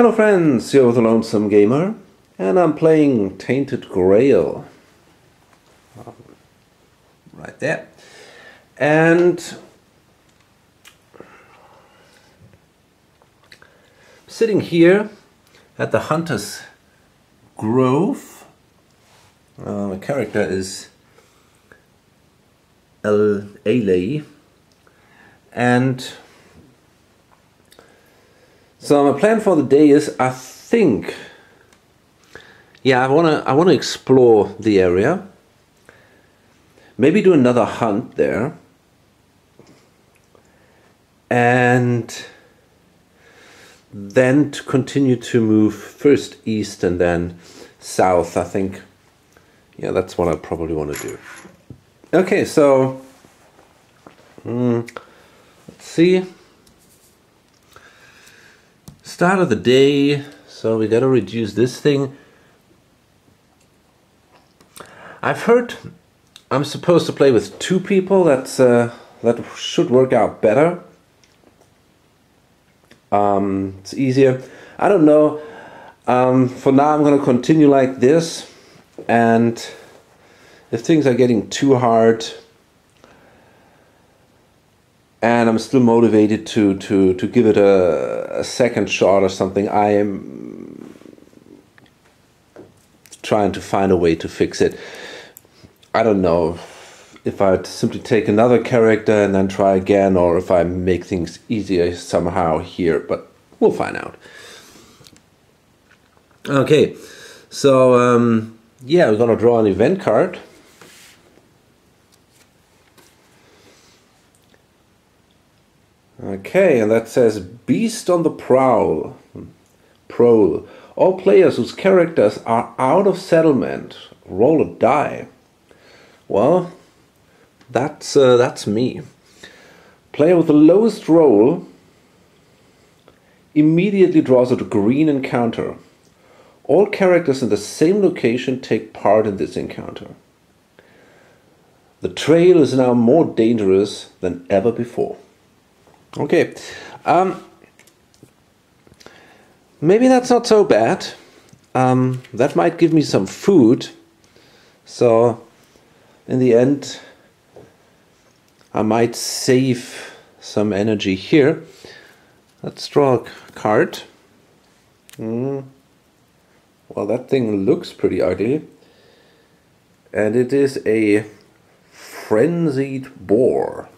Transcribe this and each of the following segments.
Hello friends, you're the Lonesome Gamer, and I'm playing Tainted Grail. Right there. And sitting here at the Hunter's Grove. My character is Alay, and so my plan for the day is, I wanna explore the area, maybe do another hunt there, and then to continue to move first east and then south. I think, yeah, that's what I probably want to do. Okay, so let's see. Start of the day, so we gotta reduce this thing. I've heard I'm supposed to play with 2 people. That should work out better. It's easier. I don't know. For now, I'm gonna continue like this, and if things are getting too hard, and I'm still motivated to give it a second shot or something, I am trying to find a way to fix it. I don't know if I'd simply take another character and then try again, or if I make things easier somehow here, but we'll find out. Okay, so yeah, we're gonna draw an event card. Okay, and that says Beast on the Prowl. All players whose characters are out of settlement roll a die. Well, that's me. Player with the lowest roll immediately draws a green encounter. All characters in the same location take part in this encounter. The trail is now more dangerous than ever before. Okay, maybe that's not so bad. That might give me some food. So, in the end, I might save some energy here. Let's draw a card. Well, that thing looks pretty ugly. And it is a frenzied boar.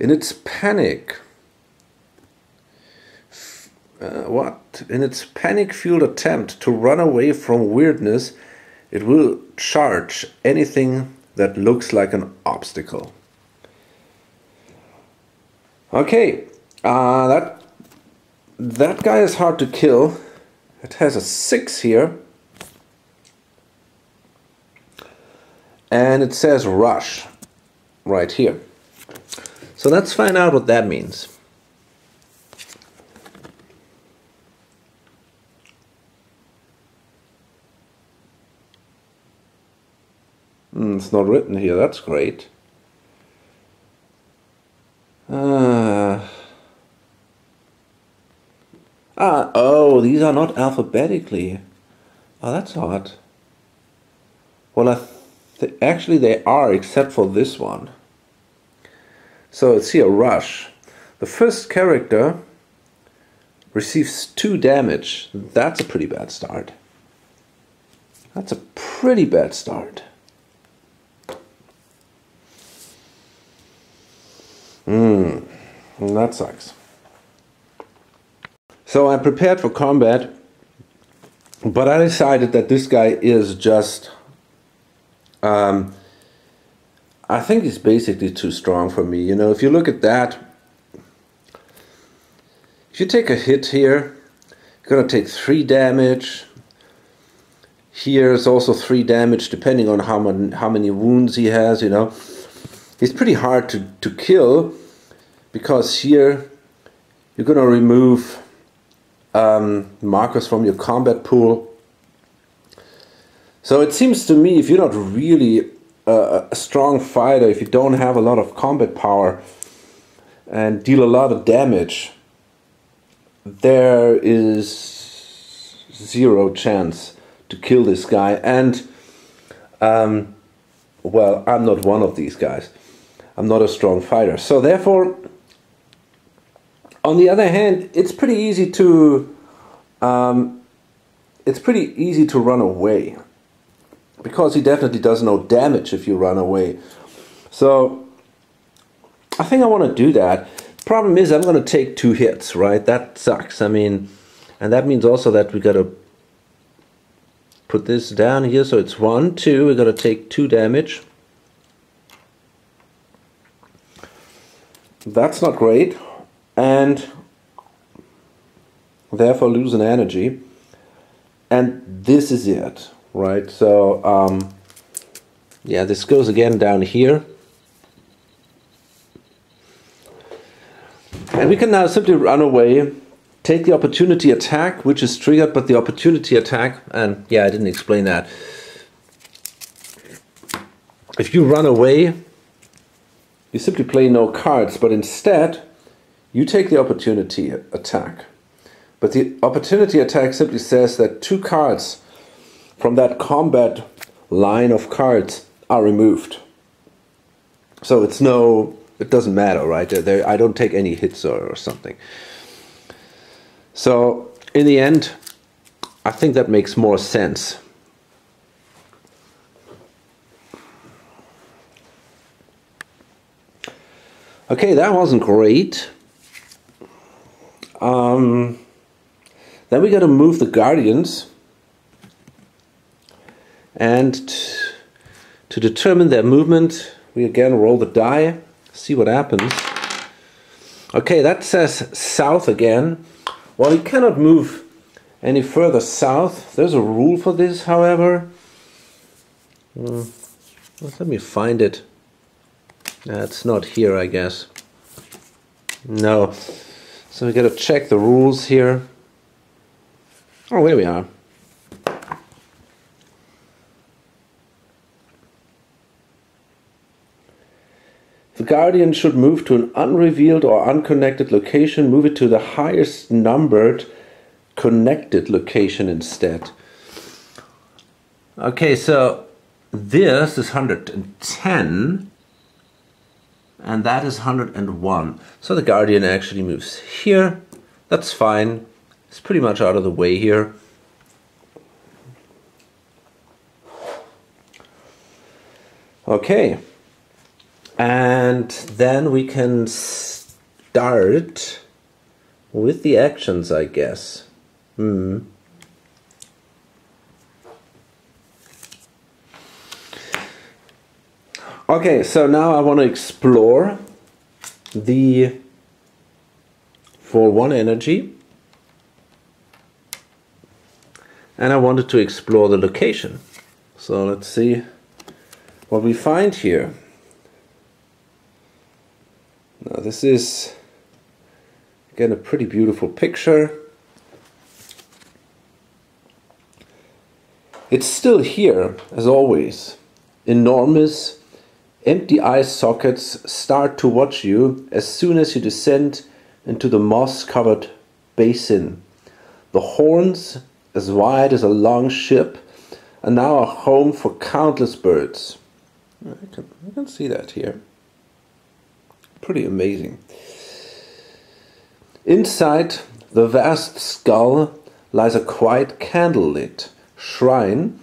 In its panic, In its panic-fueled attempt to run away from weirdness, it will charge anything that looks like an obstacle. Okay, that guy is hard to kill. It has a 6 here. And it says rush right here. So let's find out what that means. It's not written here, that's great. Oh, these are not alphabetically. Oh, that's odd. Well, actually they are, except for this one. So it's here, rush. The first character receives 2 damage. That's a pretty bad start. That's a pretty bad start. That sucks. So I'm prepared for combat, but I decided that this guy is just... I think he's basically too strong for me. You know, if you look at that, if you take a hit here, you're gonna take 3 damage. Here is also 3 damage, depending on how many wounds he has. You know, he's pretty hard to kill, because here you're gonna remove markers from your combat pool. So it seems to me, if you're not really a strong fighter, if you don't have a lot of combat power and deal a lot of damage, there is zero chance to kill this guy. And well, I'm not one of these guys. I'm not a strong fighter. So therefore, on the other hand, it's pretty easy to run away, because he definitely does no damage if you run away. So I think I want to do that. Problem is, I'm going to take 2 hits, right? That sucks. I mean, and that means also that we got to put this down here. So it's 1, 2. We're going to take 2 damage. That's not great, and therefore lose an energy. And this is it, right? So yeah, this goes again down here. And we can now simply run away, take the opportunity attack, which is triggered, but the opportunity attack, and yeah, I didn't explain that. If you run away, you simply play no cards, but instead you take the opportunity attack. But the opportunity attack simply says that 2 cards from that combat line of cards are removed. So it doesn't matter, right? I don't take any hits or something. So in the end, I think that makes more sense. Okay, that wasn't great. Then we got to move the Guardians, and to determine their movement, we again roll the die, see what happens. Okay, that says south again. Well, he cannot move any further south. There's a rule for this, however. Let me find it. It's not here, I guess. No. So we gotta check the rules here. Oh, here we are. The Guardian should move to an unrevealed or unconnected location. Move it to the highest numbered connected location instead. Okay, so this is 110. And that is 101. So the Guardian actually moves here. That's fine. It's pretty much out of the way here. Okay. And then we can start with the actions, I guess. Okay, so now I want to explore the for 1 energy, and I wanted to explore the location. So let's see what we find here. Now this is again a pretty beautiful picture. It's still here as always. Enormous empty eye sockets start to watch you as soon as you descend into the moss-covered basin. The horns, as wide as a long ship, are now a home for countless birds. I can see that here. Pretty amazing. Inside the vast skull lies a quiet candlelit shrine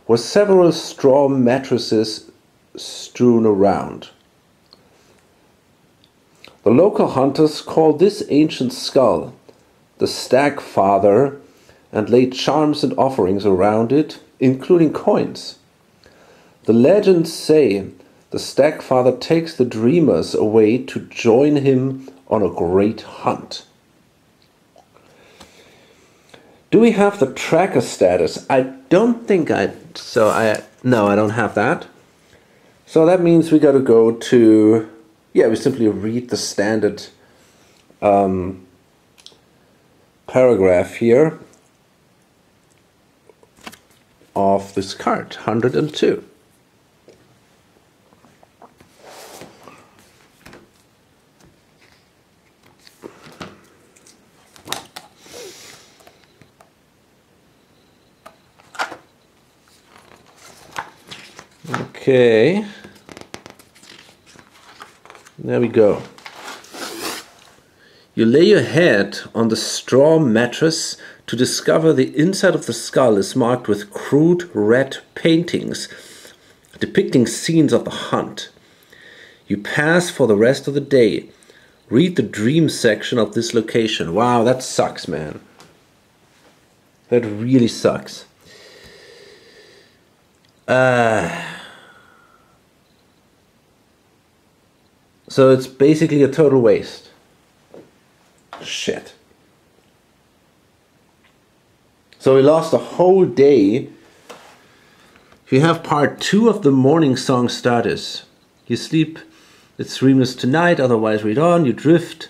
where several straw mattresses strewn around. The local hunters call this ancient skull the Stag Father and lay charms and offerings around it, including coins. The legends say the Stag Father takes the dreamers away to join him on a great hunt. Do we have the tracker status? I don't think no, I don't have that. So that means we got to go to, we simply read the standard paragraph here of this card, 102. Okay. There we go. You lay your head on the straw mattress to discover the inside of the skull is marked with crude red paintings depicting scenes of the hunt. You pass for the rest of the day. Read the dream section of this location. Wow, that sucks, man. That really sucks. So it's basically a total waste. Shit. So we lost a whole day. You have part 2 of the morning song status. You sleep, it's dreamless tonight, otherwise read on, you drift.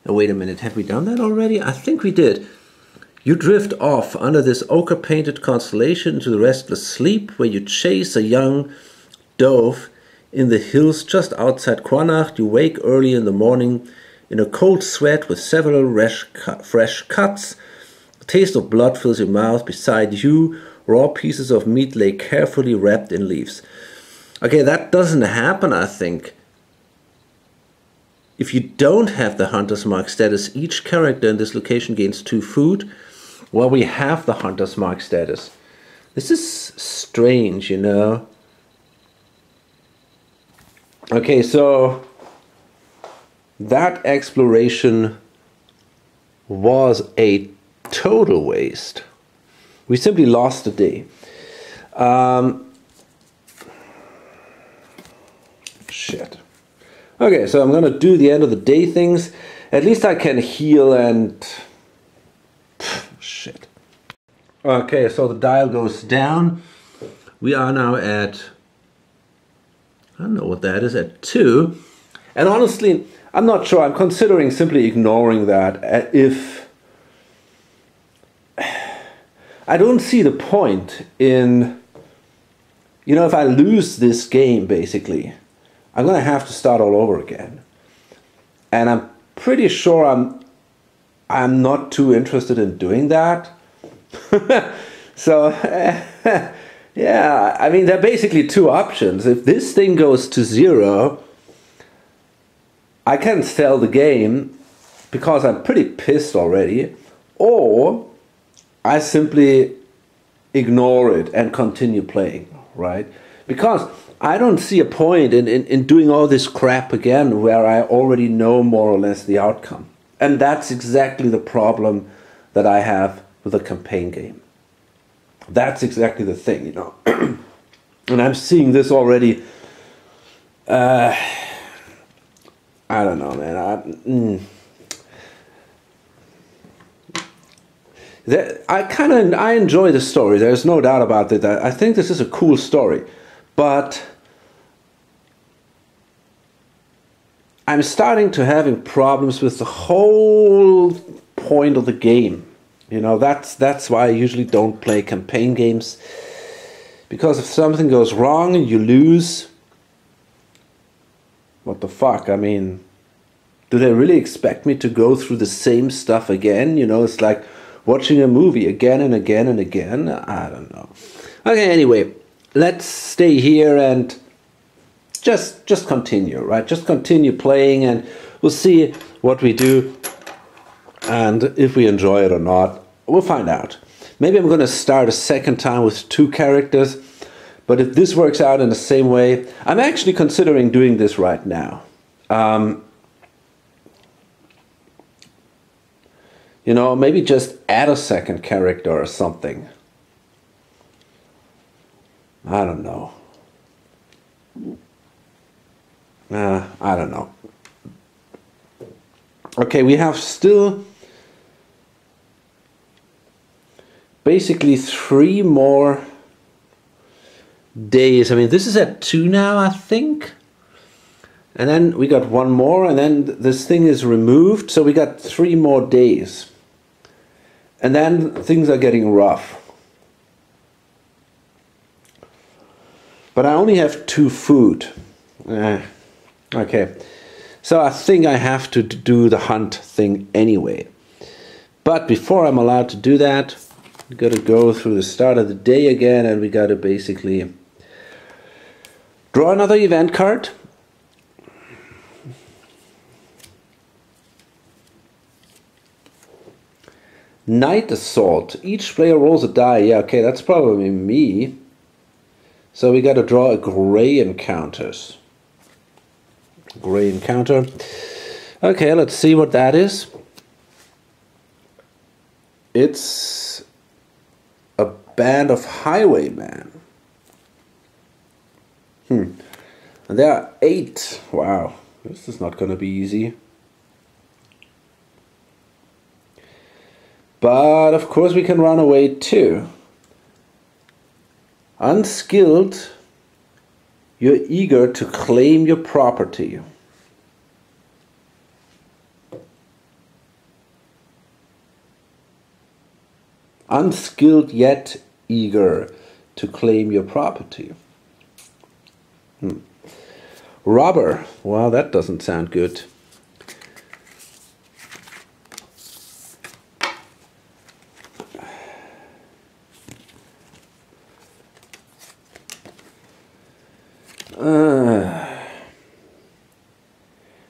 Oh, wait a minute, have we done that already? I think we did. You drift off under this ochre-painted constellation into the restless sleep where you chase a young dove in the hills just outside Cronacht. You wake early in the morning in a cold sweat with several fresh cuts. A taste of blood fills your mouth. Beside you, raw pieces of meat lay carefully wrapped in leaves. Okay, that doesn't happen, I think. If you don't have the Hunter's Mark status, each character in this location gains 2 food. Well, we have the Hunter's Mark status. This is strange, you know. Okay, so that exploration was a total waste. We simply lost a day. Shit. Okay, so I'm gonna do the end of the day things. At least I can heal and... shit. Okay, so the dial goes down. We are now at... I don't know what that is, at 2. And honestly, I'm not sure. I'm considering simply ignoring that if... I don't see the point in... You know, if I lose this game, basically, I'm going to have to start all over again. And I'm pretty sure I'm not too interested in doing that. So, yeah, I mean, there are basically 2 options. If this thing goes to 0, I can sell the game because I'm pretty pissed already, or I simply ignore it and continue playing, right? Because I don't see a point in doing all this crap again where I already know more or less the outcome. And that's exactly the problem that I have with a campaign game. That's exactly the thing, you know. And I'm seeing this already. I don't know, man. I enjoy the story. There's no doubt about it. I think this is a cool story, but I'm starting to having problems with the whole point of the game. You know, that's why I usually don't play campaign games, because if something goes wrong and you lose, what the fuck? I mean, do they really expect me to go through the same stuff again? You know, it's like watching a movie again and again and again. I don't know. Okay, anyway, let's stay here and just continue, right? Just continue playing and we'll see what we do. And if we enjoy it or not, we'll find out. Maybe I'm going to start a second time with 2 characters. But if this works out in the same way, I'm actually considering doing this right now. You know, maybe just add a second character or something. I don't know. I don't know. Okay, we have still basically 3 more days. I mean, this is at 2 now, I think. And then we got 1 more, and then this thing is removed, so we got 3 more days. And then things are getting rough. But I only have 2 food. Okay. So I think I have to do the hunt thing anyway. But before I'm allowed to do that, we got to go through the start of the day again, and we got to basically Draw another event card. Night Assault. Each player rolls a die. Yeah, okay, that's probably me. So we got to draw a gray encounters. Gray encounter. Okay, let's see what that is. It's a band of highwaymen. And there are 8. Wow, this is not going to be easy. But of course we can run away too. Unskilled, you're eager to claim your property. Unskilled yet eager to claim your property. Robber. Well, that doesn't sound good.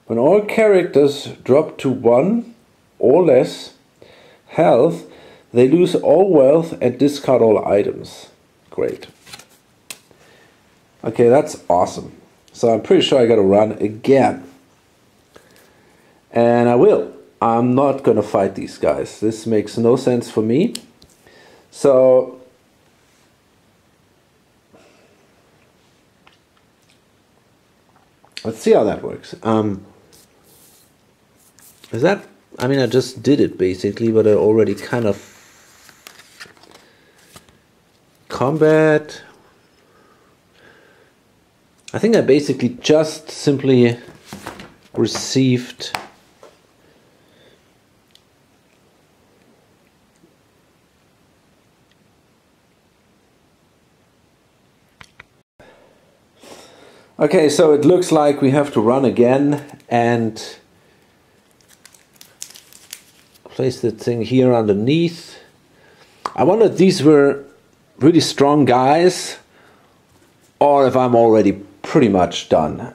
When all characters drop to 1 or less health, they lose all wealth and discard all items. Great. Okay, that's awesome. So I'm pretty sure I gotta run again. And I will. I'm not gonna fight these guys. This makes no sense for me. So let's see how that works. Is that, I mean, I just did it basically, but I already kind of combat. I think I basically just simply received okay, so it looks like we have to run again and place the thing here underneath. I wonder if these were really strong guys or if I'm already pretty much done.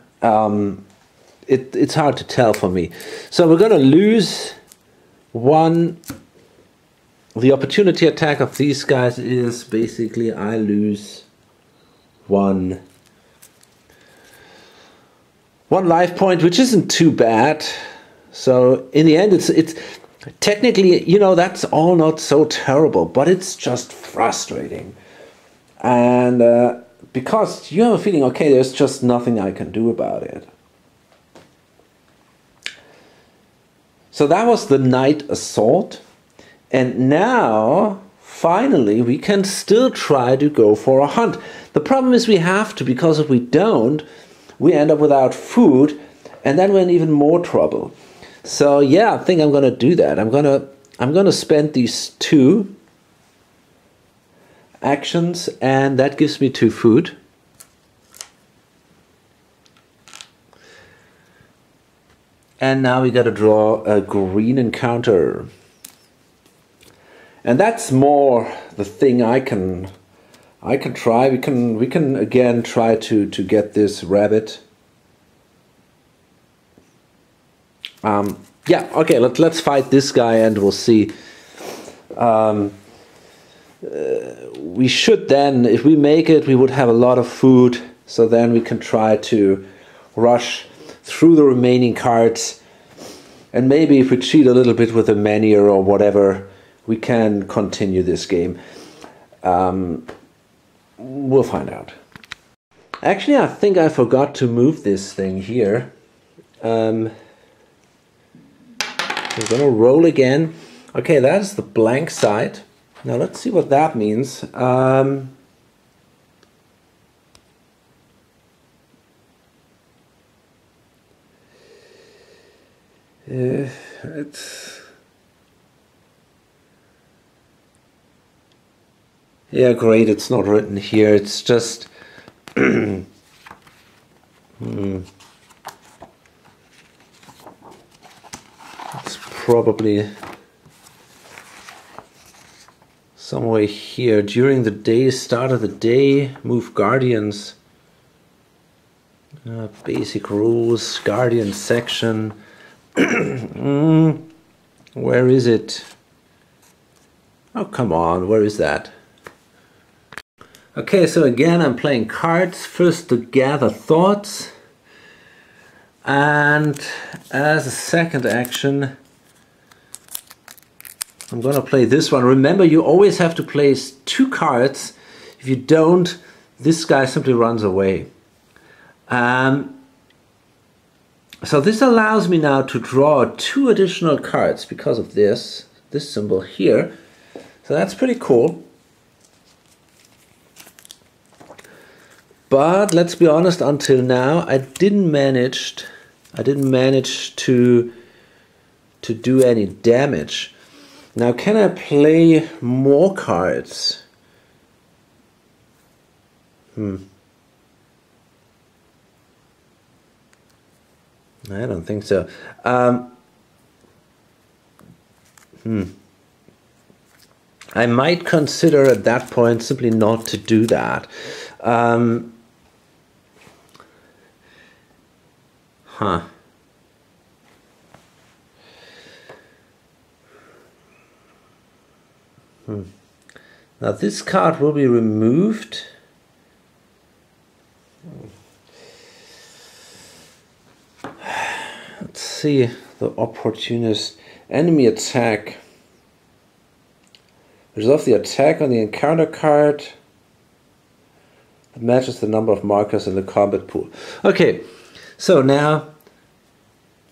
It's hard to tell for me. So we're gonna lose 1. The opportunity attack of these guys is basically I lose 1 life point, which isn't too bad. So in the end, it's technically, you know, that's all not so terrible, but it's just frustrating. And because you have a feeling, okay, there's just nothing I can do about it. So that was the Night Assault. And now, finally, we can still try to go for a hunt. The problem is we have to, because if we don't, we end up without food, and then we're in even more trouble. So yeah, I think I'm gonna do that. I'm gonna spend these 2 actions, and that gives me 2 food. And now we gotta draw a green encounter. And that's more the thing I can try. We can again try to get this rabbit. Yeah, okay, let's fight this guy and we'll see. We should then, if we make it, we would have a lot of food, so then we can try to rush through the remaining cards, and maybe if we cheat a little bit with a manure or whatever, we can continue this game. We'll find out. Actually, I think I forgot to move this thing here. We're gonna roll again. Okay, that's the blank side. Now let's see what that means. Yeah, great, it's not written here, it's just it's probably somewhere here. During the day, start of the day, move guardians. Basic rules, Guardian section. Where is it? Oh, come on, where is that? Okay, so again, I'm playing cards. First to gather thoughts. And as a second action, I'm gonna play this one. Remember, you always have to place 2 cards. If you don't, this guy simply runs away. So this allows me now to draw 2 additional cards because of this symbol here. So that's pretty cool. But let's be honest, until now I didn't manage to do any damage. Now, can I play more cards? I don't think so. I might consider at that point simply not to do that. Now this card will be removed. Let's see, the opportunist. Enemy attack. Resolve the attack on the encounter card. It matches the number of markers in the combat pool. Okay, so now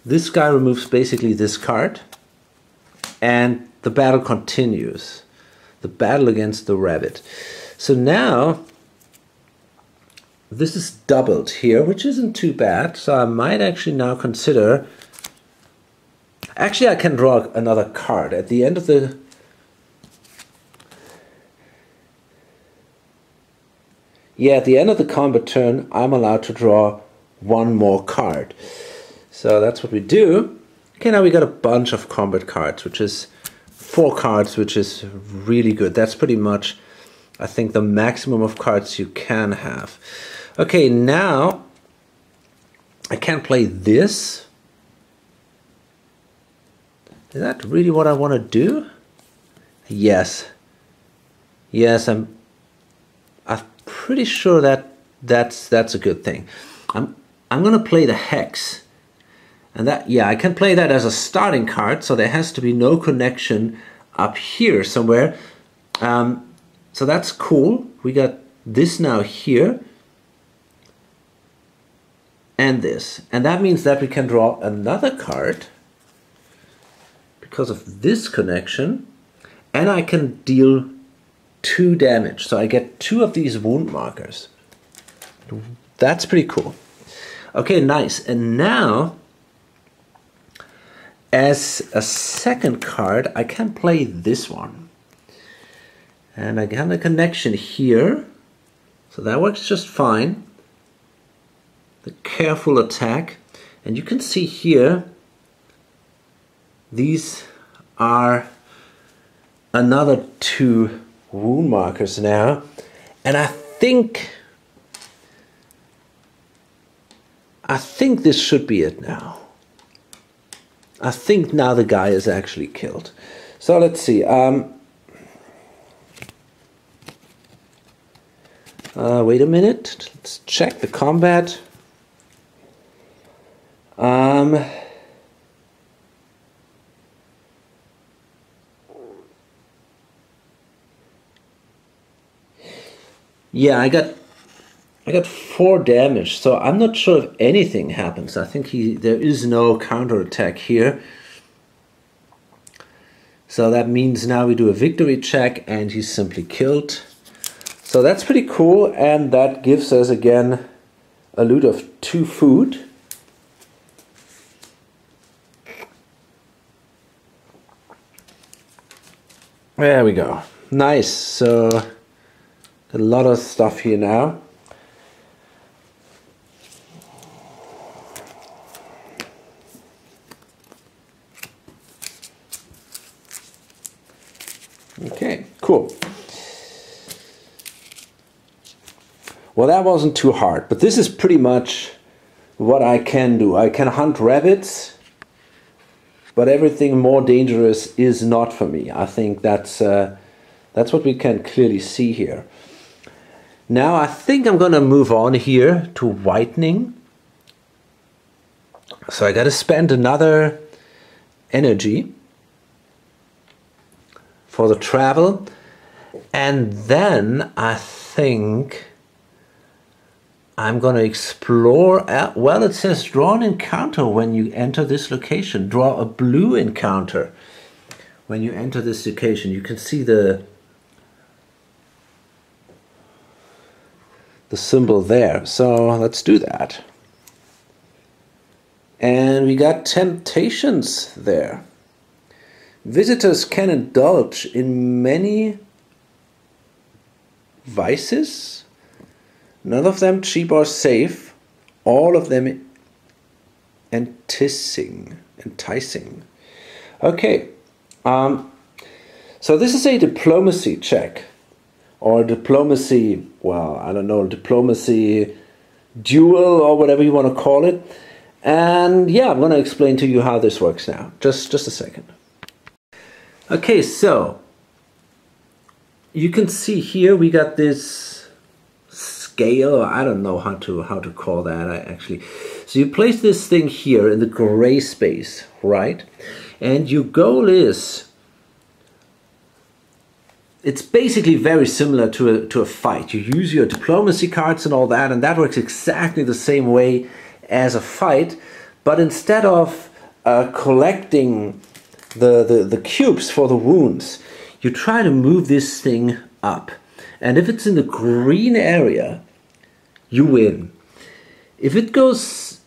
this guy removes basically this card, and the battle continues. The battle against the rabbit. So now this is doubled here, which isn't too bad. So I might actually now consider. Actually, I can draw another card at the end of the. Yeah, at the end of the combat turn, I'm allowed to draw 1 more card. So that's what we do. Okay, now we got a bunch of combat cards, which is 4 cards, which is really good. That's pretty much, I think, the maximum of cards you can have. Okay, now I can play this. Is that really what I want to do? Yes. Yes, I'm pretty sure that that's a good thing. I'm gonna play the hex. And that, yeah, I can play that as a starting card, so there has to be no connection up here somewhere. So that's cool. We got this now here. And this. And that means that we can draw another card because of this connection. And I can deal 2 damage. So I get 2 of these wound markers. That's pretty cool. Okay, nice. And now, as a second card, I can play this one. And I got a connection here. So that works just fine. The careful attack. And you can see here, these are another 2 wound markers now. And I think this should be it now. I think now the guy is actually killed. So let's see. Wait a minute. Let's check the combat. Yeah, I got 4 damage, so I'm not sure if anything happens. I think there is no counterattack here. So that means now we do a victory check and he's simply killed. So that's pretty cool, and that gives us again a loot of 2 food. There we go. Nice. So a lot of stuff here now. Okay, cool. Well, that wasn't too hard, but this is pretty much what I can do. I can hunt rabbits, but everything more dangerous is not for me. I think that's what we can clearly see here. Now I think I'm gonna move on here to whitening. So I gotta spend another energy for the travel, and then I think I'm gonna explore. Well, it says draw an encounter when you enter this location. Draw a blue encounter when you enter this location. You can see the symbol there. So let's do that. And we got temptations there. Visitors can indulge in many vices, none of them cheap or safe, all of them enticing. Okay, so this is a diplomacy check, or diplomacy, well, I don't know, diplomacy duel, or whatever you want to call it. And yeah, I'm going to explain to you how this works now. Just a second. Okay, so you can see here we got this scale. I don't know how to call that actually. So you place this thing here in the gray space, right? And your goal is, it's basically very similar to a fight. You use your diplomacy cards and all that, and that works exactly the same way as a fight, but instead of collecting the cubes for the wounds, you try to move this thing up. And if it's in the green area, you win. If it goes,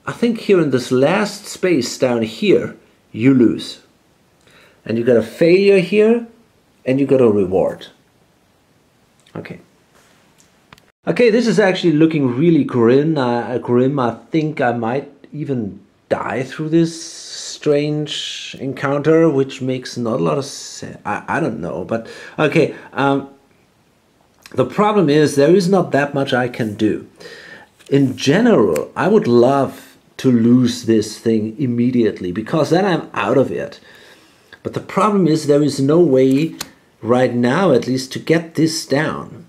I think here in this last space down here, you lose. And you got a failure here, and you got a reward. Okay. Okay, this is actually looking really grim. I think I might even die through this strange encounter, which makes not a lot of sense. I don't know, but okay. The problem is there is not that much I can do. In general, I would love to lose this thing immediately, because then I'm out of it. But the problem is there is no way right now, at least, to get this down.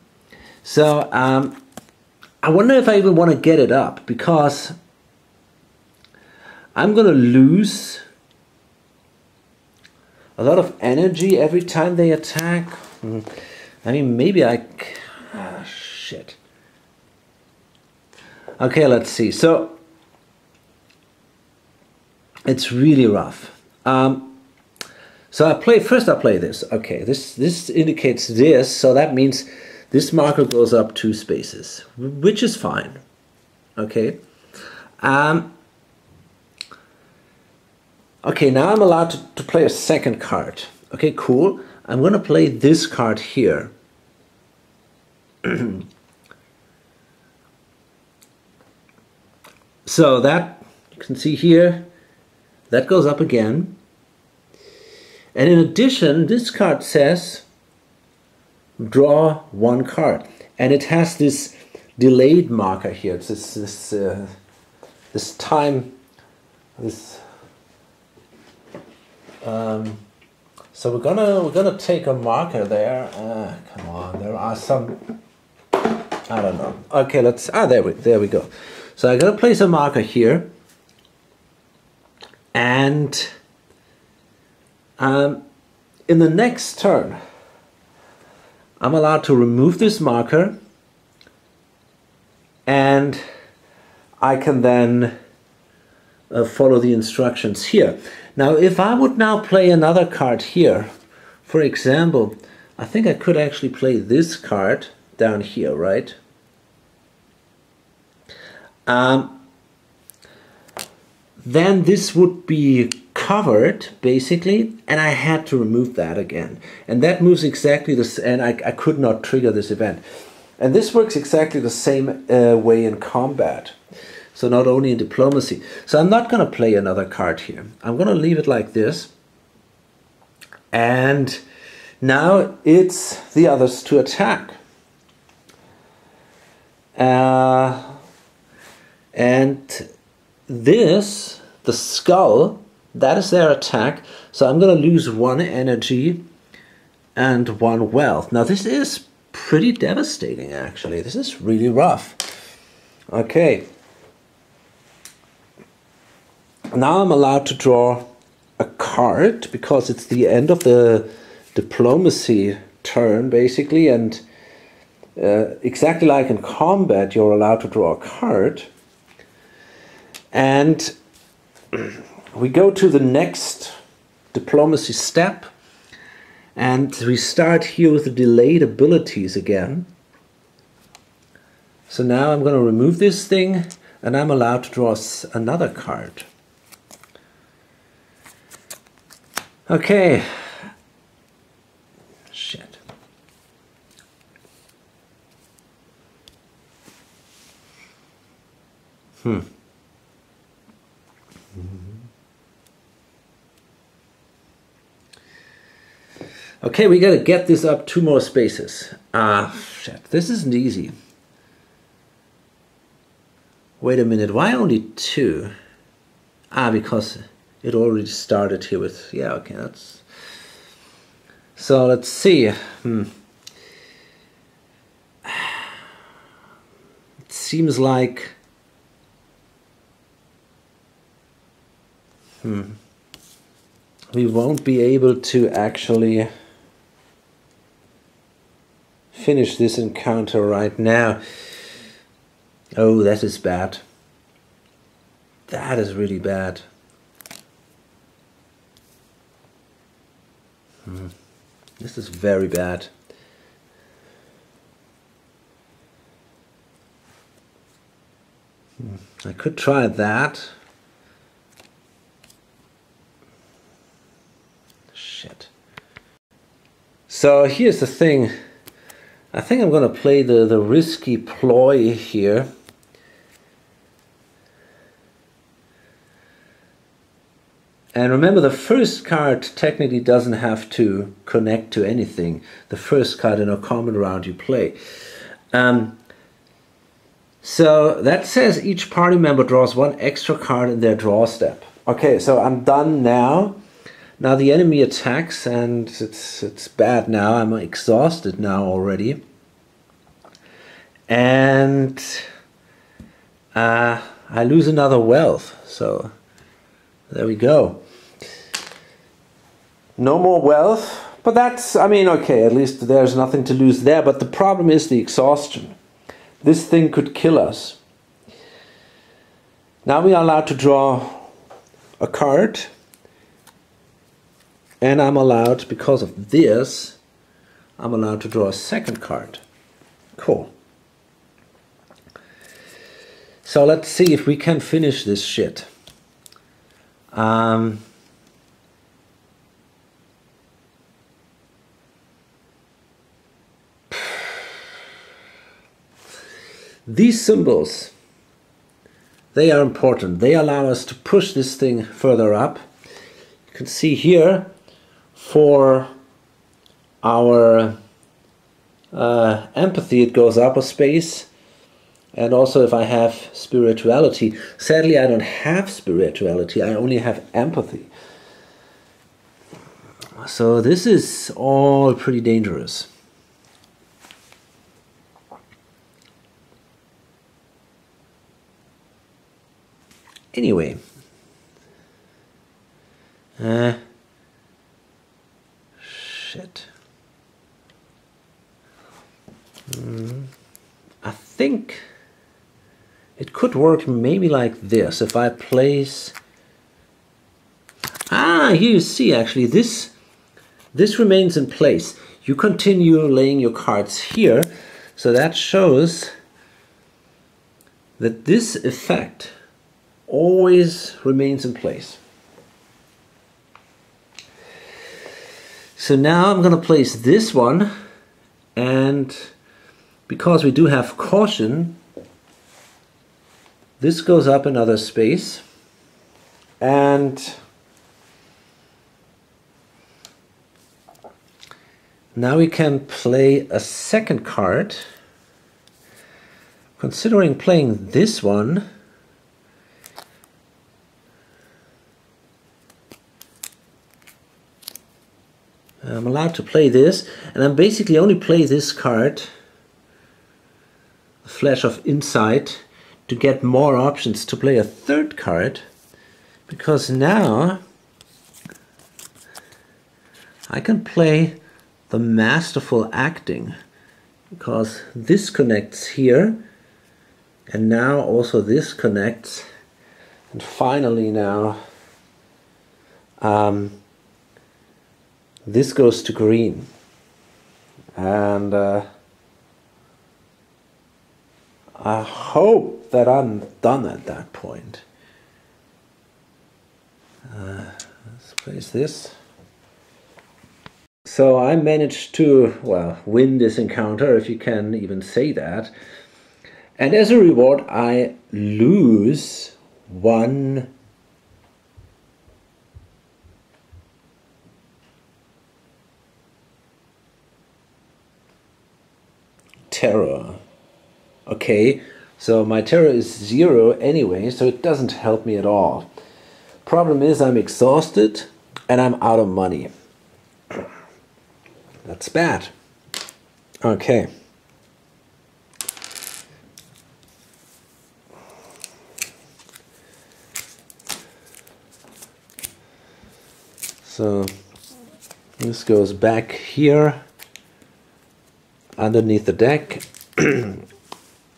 So I wonder if I even want to get it up, because I'm going to lose a lot of energy every time they attack. I mean, maybe shit. Okay, let's see. So it's really rough. So I play this. Okay, this indicates this, so that means this marker goes up 2 spaces, which is fine. Okay. Okay, now I'm allowed to play a second card. Okay, cool. I'm going to play this card here. So that, you can see here, that goes up again. And in addition, this card says, draw 1 card. And it has this delayed marker here. It's this time, so we're gonna take a marker there. Come on, there are some, I don't know. Okay, let's, there we go. So I'm gonna place a marker here, and in the next turn, I'm allowed to remove this marker, and I can then follow the instructions here. Now, if I would now play another card here, for example, I think I could actually play this card down here, right? Then this would be covered, basically, and I had to remove that again. And that moves exactly this, and I could not trigger this event. And this works exactly the same way in combat. So not only in diplomacy. So I'm not going to play another card here. I'm going to leave it like this. And now it's the others to attack. And And this, the skull, that is their attack. So I'm going to lose 1 energy and 1 wealth. Now this is pretty devastating, actually. This is really rough. Okay. Now I'm allowed to draw a card because it's the end of the diplomacy turn, basically, and exactly like in combat, you're allowed to draw a card. And we go to the next diplomacy step, and we start here with the delayed abilities again. So now I'm going to remove this thing, and I'm allowed to draw another card. Okay. Shit. Okay, we gotta get this up 2 more spaces. Shit, this isn't easy. Wait a minute, why only 2? Because it already started here with, yeah, okay, that's... So let's see. It seems like... we won't be able to actually finish this encounter right now. Oh, that is bad. That is really bad. This is very bad. I could try that. Shit. So here's the thing. I think I'm gonna play the risky ploy here. And remember, the first card technically doesn't have to connect to anything. The first card in a common round you play. So that says each party member draws 1 extra card in their draw step. Okay, so I'm done now. Now the enemy attacks, and it's bad now. I'm exhausted now already. And I lose another wealth. So there we go. No more wealth, but that's, I mean, okay, at least there's nothing to lose there. But the problem is the exhaustion. This thing could kill us. Now we are allowed to draw a card. And I'm allowed, because of this, I'm allowed to draw a second card. Cool. So let's see if we can finish this shit. These symbols, they are important. They allow us to push this thing further up. You can see here, for our empathy, it goes up a space. And also if I have spirituality. Sadly, I don't have spirituality. I only have empathy. So this is all pretty dangerous. Anyway. Shit. I think it could work maybe like this. If I place... here you see actually this remains in place. You continue laying your cards here. So that shows that this effect always remains in place. So now I'm going to place this one, and because we do have caution, this goes up another space, and now we can play a second card. Considering playing this one, I'm allowed to play this, and I'm basically only play this card, the Flash of Insight, to get more options to play a third card, because now I can play the Masterful Acting, because this connects here, and now also this connects, and finally now this goes to green, and I hope that I'm done at that point. Let's place this. So I managed to, well, win this encounter, if you can even say that. And as a reward, I lose 1 terror. Okay, so my terror is 0 anyway, so it doesn't help me at all. Problem is I'm exhausted and I'm out of money. That's bad. Okay. So this goes back here underneath the deck.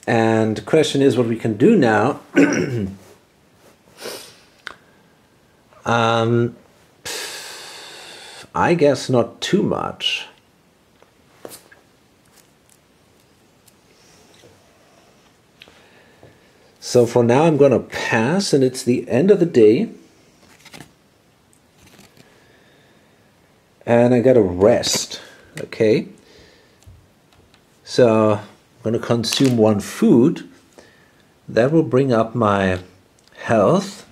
And the question is what we can do now. I guess not too much. So for now I'm going to pass, and it's the end of the day. And I got to rest. Okay. So I'm going to consume 1 food. That will bring up my health.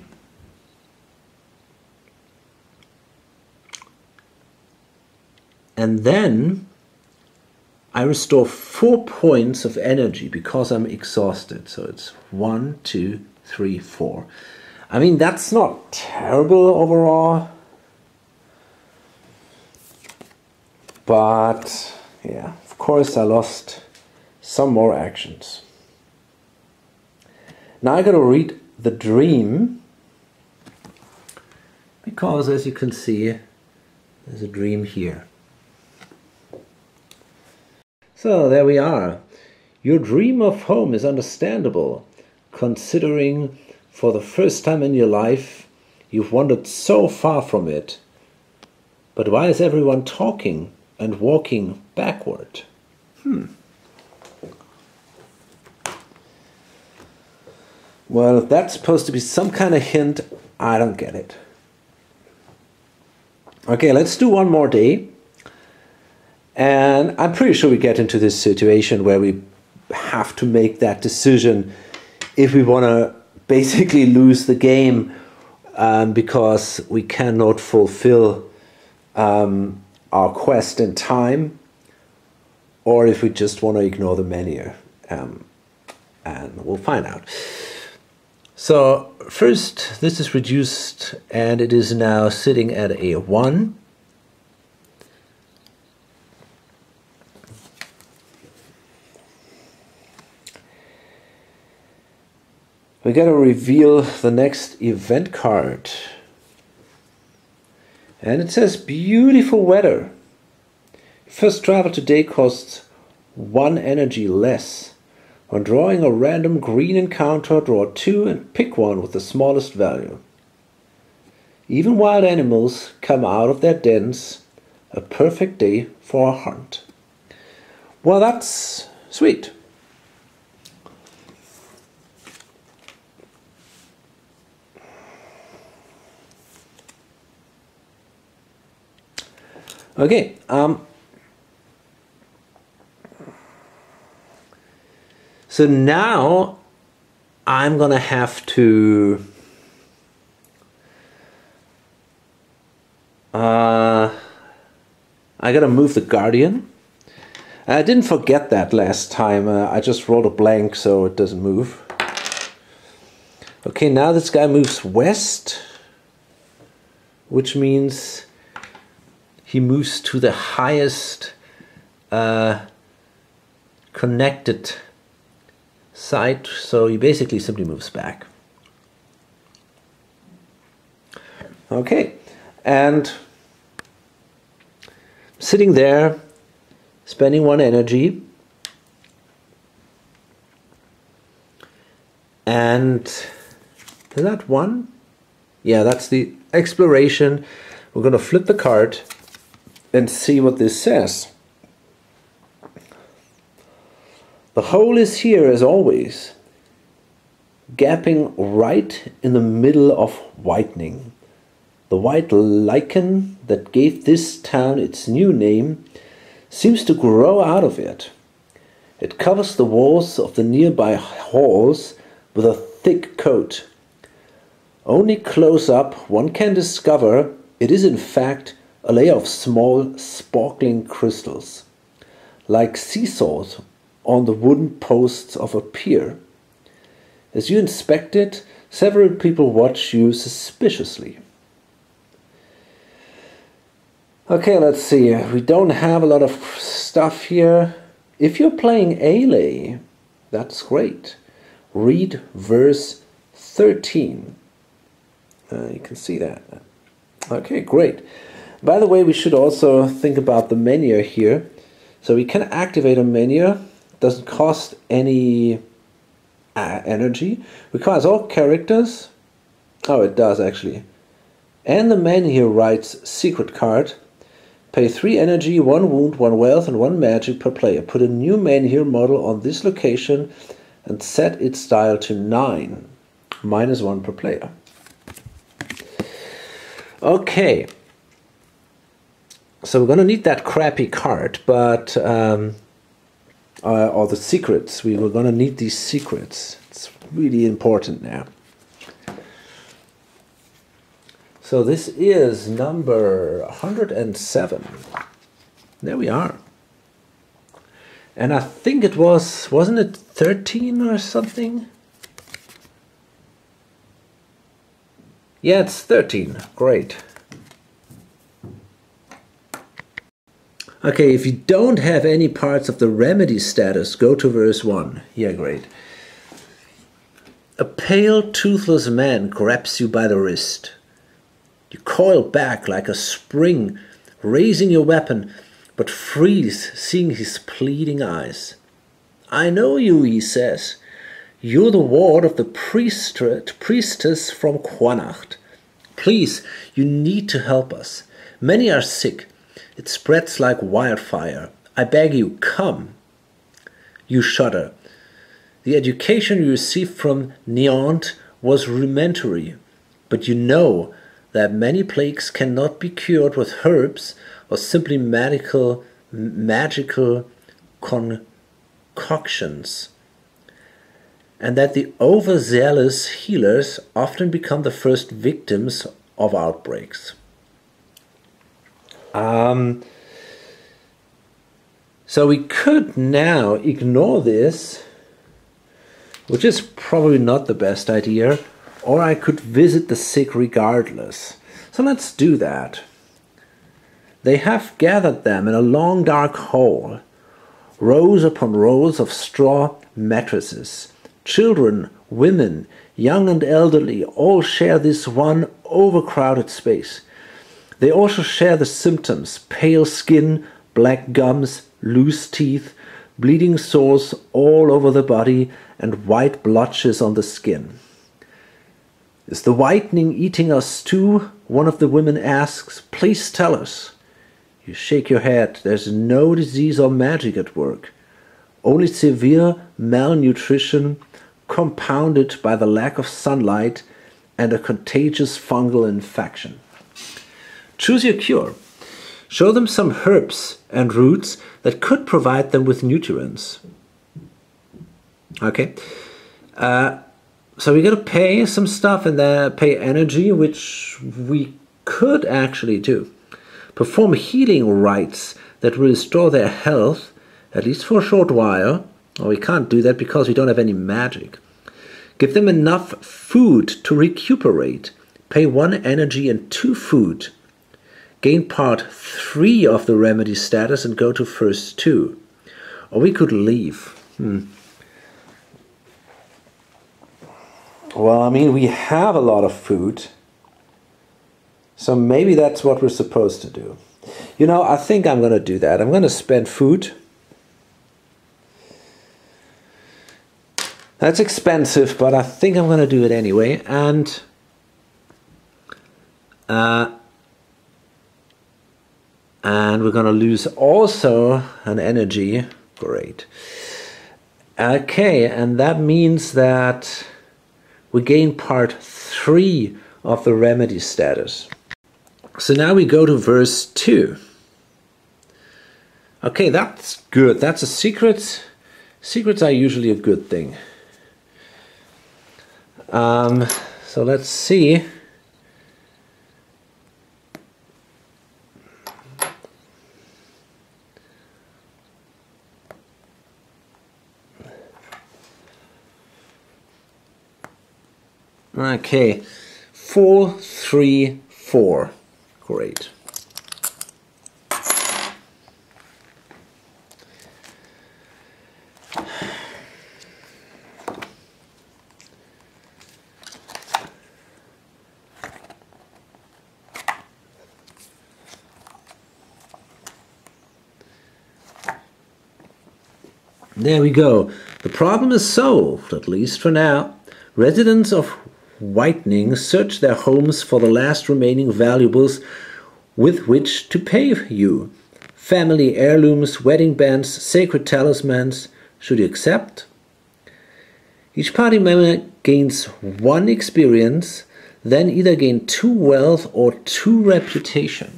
And then I restore 4 points of energy because I'm exhausted. So it's 1, 2, 3, 4. I mean, that's not terrible overall. But yeah, of course I lost some more actions. Now I gotta read the dream, because as you can see, there's a dream here. So there we are. Your dream of home is understandable, considering for the first time in your life you've wandered so far from it. But why is everyone talking and walking backward? Well, if that's supposed to be some kind of hint, I don't get it. Okay, let's do one more day. And I'm pretty sure we get into this situation where we have to make that decision if we want to basically lose the game because we cannot fulfill our quest in time, or if we just want to ignore the menu. And we'll find out. So first, this is reduced, and it is now sitting at a 1. We got to reveal the next event card. And it says beautiful weather. First travel today costs 1 energy less. When drawing a random green encounter, draw 2 and pick one with the smallest value. Even wild animals come out of their dens. A perfect day for a hunt. Well, that's sweet. Okay, so now I'm gonna have to I gotta move the Guardian. I didn't forget that last time. I just rolled a blank so it doesn't move. Okay, now this guy moves west, which means he moves to the highest connected site, so he basically simply moves back. Okay, and sitting there, spending 1 energy, and is that 1? Yeah, that's the exploration. We're going to flip the card and see what this says. The hole is here as always, gapping right in the middle of whitening. The white lichen that gave this town its new name seems to grow out of it. It covers the walls of the nearby halls with a thick coat. Only close up one can discover it is in fact a layer of small sparkling crystals, like seesaws on the wooden posts of a pier. As you inspect it, several people watch you suspiciously. Okay, let's see. We don't have a lot of stuff here. If you're playing Ailey, that's great. Read verse 13. You can see that. Okay, great. By the way, we should also think about the menu here. So we can activate a menu. Doesn't cost any energy. Requires all characters. Oh, it does actually. And the menu here writes secret card. Pay 3 energy, 1 wound, 1 wealth, and 1 magic per player. Put a new menhir model on this location and set its style to 9. -1 per player. Okay. So we're going to need that crappy card, but... or the secrets. We were going to need these secrets. It's really important now. So this is number 107. There we are. And I think it was, wasn't it 13 or something? Yeah, it's 13. Great. Okay, if you don't have any parts of the remedy status, go to verse 1. Yeah, great. A pale, toothless man grabs you by the wrist. You coil back like a spring, raising your weapon, but freeze, seeing his pleading eyes. I know you, he says. You're the ward of the priestess from Quanacht. Please, you need to help us. Many are sick. It spreads like wildfire. I beg you, come. You shudder. The education you received from Neont was rudimentary, but you know that many plagues cannot be cured with herbs or simply magical concoctions, and that the overzealous healers often become the first victims of outbreaks. So we could now ignore this, which is probably not the best idea, or I could visit the sick regardless. So let's do that. They have gathered them in a long dark hall, rows upon rows of straw mattresses. Children, women, young and elderly all share this one overcrowded space. They also share the symptoms: pale skin, black gums, loose teeth, bleeding sores all over the body, and white blotches on the skin. Is the whitening eating us too? One of the women asks. Please tell us. You shake your head. There's no disease or magic at work. Only severe malnutrition compounded by the lack of sunlight and a contagious fungal infection. Choose your cure. Show them some herbs and roots that could provide them with nutrients. Okay. So we got to pay some stuff and pay energy, which we could actually do. Perform healing rites that will restore their health, at least for a short while. Well, we can't do that because we don't have any magic. Give them enough food to recuperate. Pay 1 energy and 2 food. gain part 3 of the remedy status and go to first 2. Or we could leave. Well, I mean, we have a lot of food. So maybe that's what we're supposed to do. You know, I think I'm going to do that. I'm going to spend food. That's expensive, but I think I'm going to do it anyway. And we're going to lose also an energy. Great. Okay, and that means that we gain part 3 of the remedy status. So now we go to verse 2. Okay, that's good. That's a secret. Secrets are usually a good thing. So let's see. Okay, 4, 3, 4. Great. There we go. The problem is solved, at least for now. Residents of Whitening search their homes for the last remaining valuables with which to pay you. Family heirlooms, wedding bands, sacred talismans. Should you accept? Each party member gains 1 experience, then either gain 2 wealth or 2 reputation.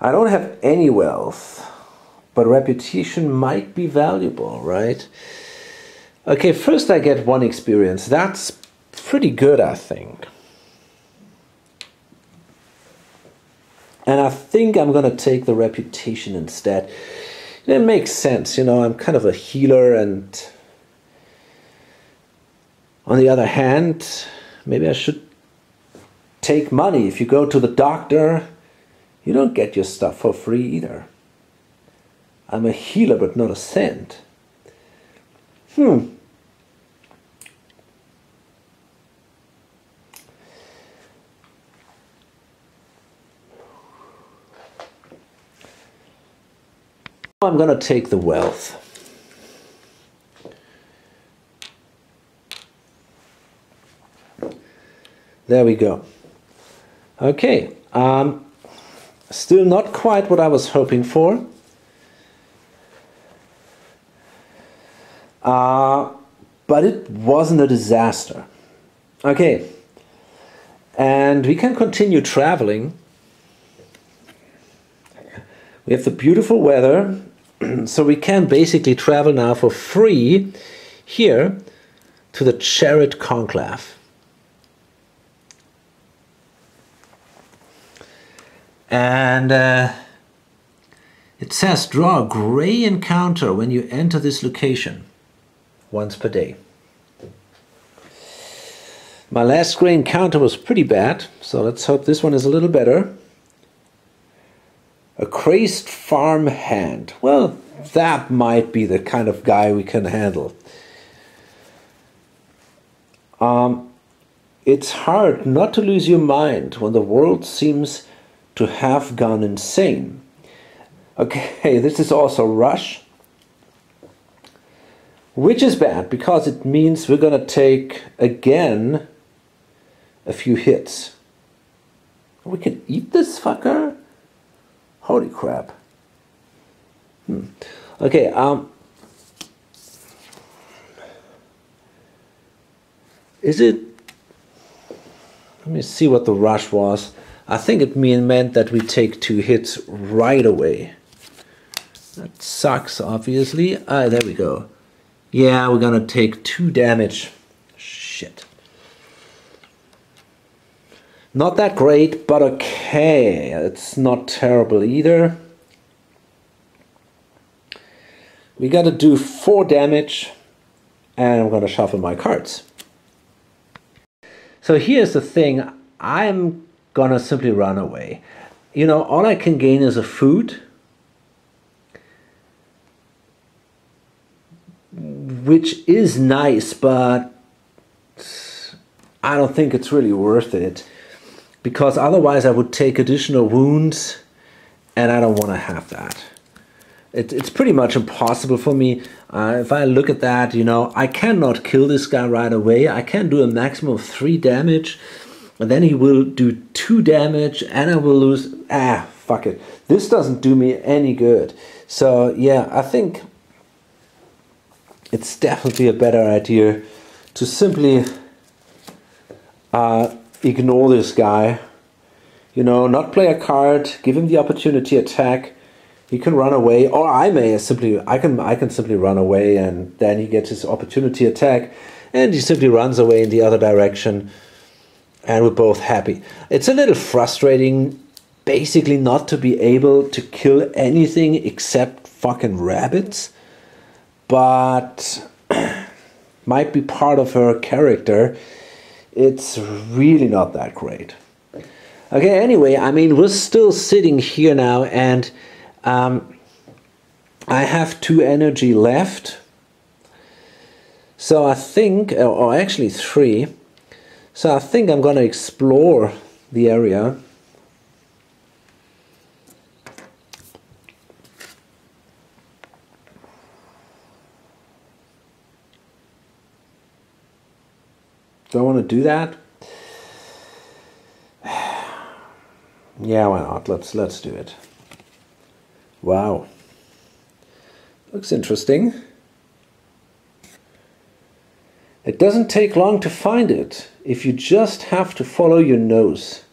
I don't have any wealth. But reputation might be valuable, right? Okay, first I get 1 experience. That's pretty good, I think. And I think I'm going to take the reputation instead. It makes sense, you know, I'm kind of a healer, and on the other hand, maybe I should take money. If you go to the doctor, you don't get your stuff for free either. I'm a healer, but not a saint. I'm going to take the wealth. There we go. Okay. Still not quite what I was hoping for. But it wasn't a disaster. Okay, and we can continue traveling. We have the beautiful weather, so we can basically travel now for free here to the Chariot Conclave. And it says draw a gray encounter when you enter this location. Once per day. My last gray encounter was pretty bad, so let's hope this one is a little better. A crazed farm hand. Well, that might be the kind of guy we can handle. It's hard not to lose your mind when the world seems to have gone insane. Okay, this is also Rush. Which is bad, because it means we're going to take, again, a few hits. We can eat this fucker? Holy crap. Okay, is it... Let me see what the rush was. I think it meant that we take 2 hits right away. That sucks, obviously. There we go. Yeah, we're gonna take 2 damage. Shit. Not that great, but okay. It's not terrible either. We gotta do 4 damage, and I'm gonna shuffle my cards. So here's the thing, I'm gonna simply run away. You know, all I can gain is a food, which is nice, but I don't think it's really worth it, because otherwise I would take additional wounds, and I don't want to have that. It's pretty much impossible for me. If I look at that, you know, I cannot kill this guy right away. I can do a maximum of 3 damage, and then he will do 2 damage, and I will lose. Fuck it. This doesn't do me any good. So yeah, I think it's definitely a better idea to simply ignore this guy. You know, not play a card, give him the opportunity attack. He can run away, or I can simply run away, and then he gets his opportunity attack, and he simply runs away in the other direction, and we're both happy. It's a little frustrating, basically, not to be able to kill anything except fucking rabbits, but might be part of her character. It's really not that great. Okay, anyway, I mean, we're still sitting here now, and I have 2 energy left. So I think, or actually 3. So I think I'm gonna explore the area. Do I want to do that? Yeah, why not? Let's do it. Wow. Looks interesting. It doesn't take long to find it if you just have to follow your nose.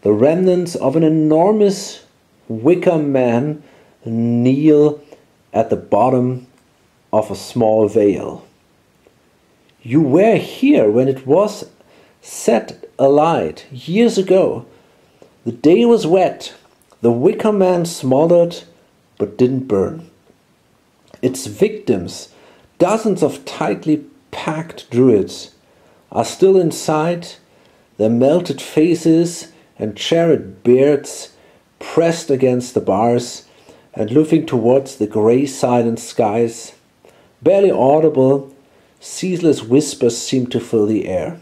The remnants of an enormous wicker man kneel at the bottom of a small vale. You were here when it was set alight years ago. The day was wet. The wicker man smoldered but didn't burn. Its victims, dozens of tightly packed druids, are still inside, their melted faces and charred beards pressed against the bars and looking towards the grey silent skies. Barely audible, ceaseless whispers seem to fill the air.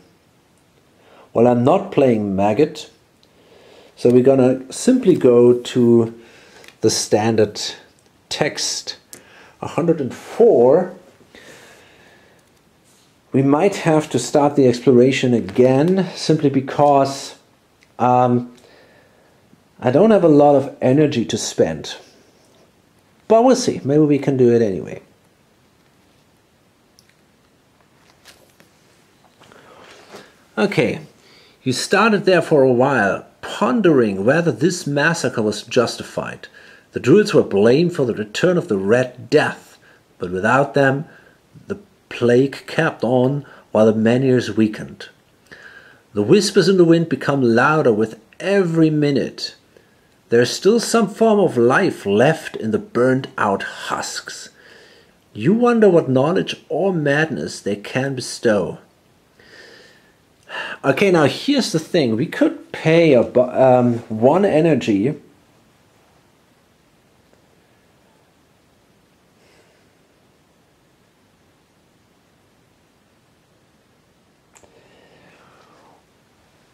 Well, I'm not playing Maggot, so we're gonna simply go to the standard text 104. We might have to start the exploration again, simply because I don't have a lot of energy to spend. But we'll see, maybe we can do it anyway. Okay, you started there for a while, pondering whether this massacre was justified. The druids were blamed for the return of the Red Death, but without them, the plague kept on while the menhirs weakened. The whispers in the wind become louder with every minute. There is still some form of life left in the burnt-out husks. You wonder what knowledge or madness they can bestow. Okay, now here's the thing. We could pay 1 energy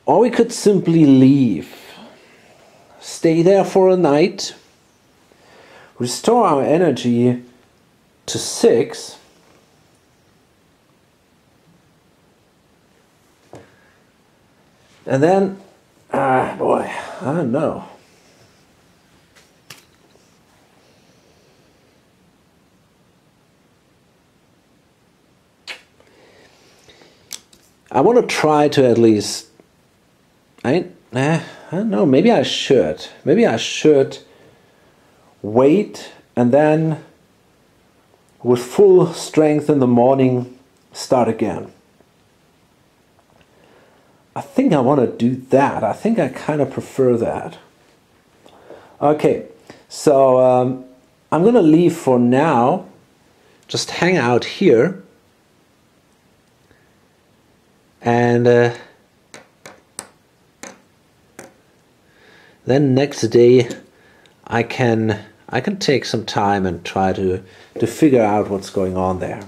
or we could simply leave. Stay there for a night, restore our energy to 6, and then, boy, I don't know. I want to try to at least, I don't know, maybe I should. Maybe I should wait and then with full strength in the morning start again. I think I want to do that. I think I kind of prefer that. Okay, so I'm going to leave for now. Just hang out here. And then next day I can take some time and try to figure out what's going on there.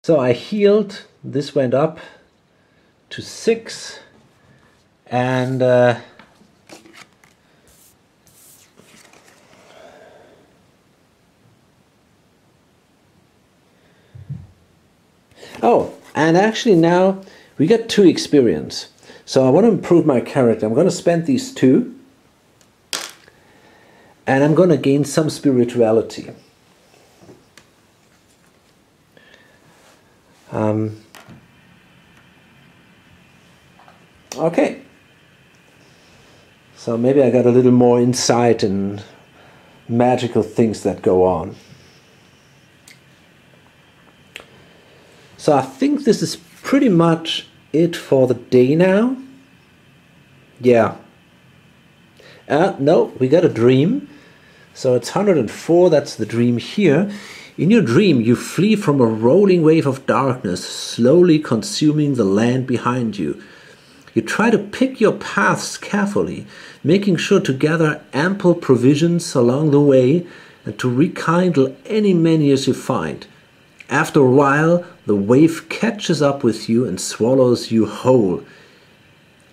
So I healed. This went up to 6, and oh, and actually now we got 2 experience. So I want to improve my character. I'm going to spend these 2, and I'm going to gain some spirituality. Okay. So maybe I got a little more insight in magical things that go on. So I think this is pretty much it for the day now. Yeah. No, we got a dream. So it's 104, that's the dream here. In your dream, you flee from a rolling wave of darkness, slowly consuming the land behind you. You try to pick your paths carefully, making sure to gather ample provisions along the way and to rekindle any menus you find. After a while, the wave catches up with you and swallows you whole.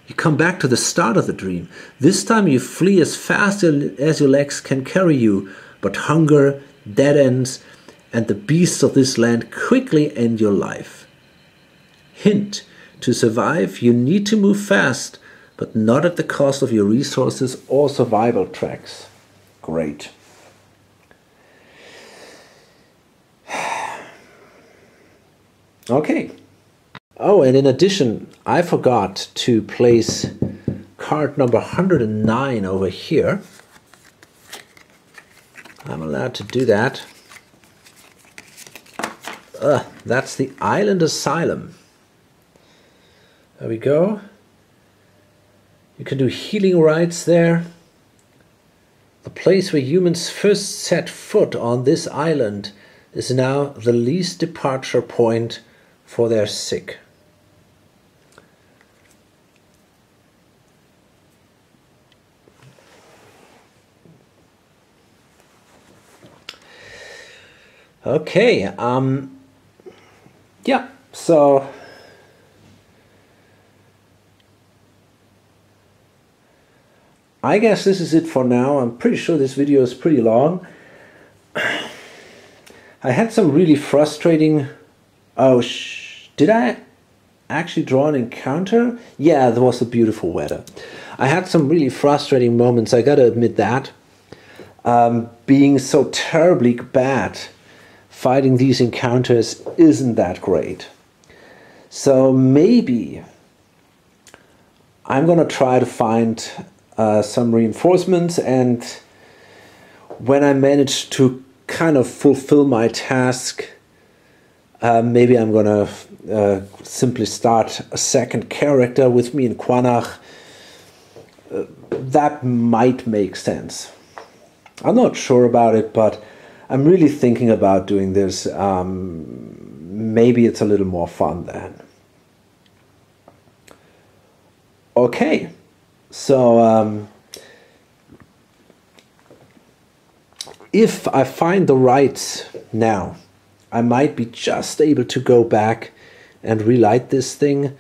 You come back to the start of the dream. This time you flee as fast as your legs can carry you, but hunger, dead ends, and the beasts of this land quickly end your life. Hint: to survive, you need to move fast, but not at the cost of your resources or survival tracks. Great. Okay. Oh, and in addition, I forgot to place card number 109 over here. I'm allowed to do that. That's the Island Asylum. There we go. You can do healing rites there. The place where humans first set foot on this island is now the least departure point for their sick. Okay, yeah, so I guess this is it for now. I'm pretty sure this video is pretty long. I had some really frustrating... Oh, did I actually draw an encounter? Yeah, there was the beautiful weather. I had some really frustrating moments, I gotta admit that. Being so terribly bad, fighting these encounters isn't that great. So maybe I'm gonna try to find some reinforcements, and when I manage to kind of fulfill my task, maybe I'm gonna simply start a second character with me in Quanach. That might make sense. I'm not sure about it, but I'm really thinking about doing this. Maybe it's a little more fun then. Okay, so if I find the rights now, I might be just able to go back and relight this thing.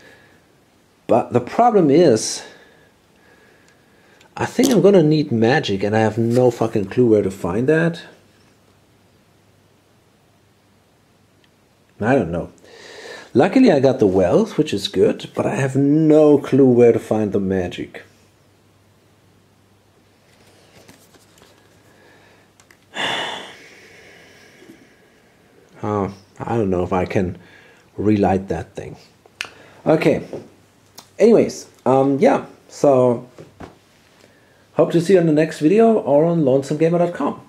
But the problem is, I think I'm gonna need magic, and I have no fucking clue where to find that. I don't know. Luckily I got the wealth, which is good, but I have no clue where to find the magic. Oh, I don't know if I can relight that thing. Okay. Anyways, yeah, so hope to see you in the next video or on lonesomegamer.com.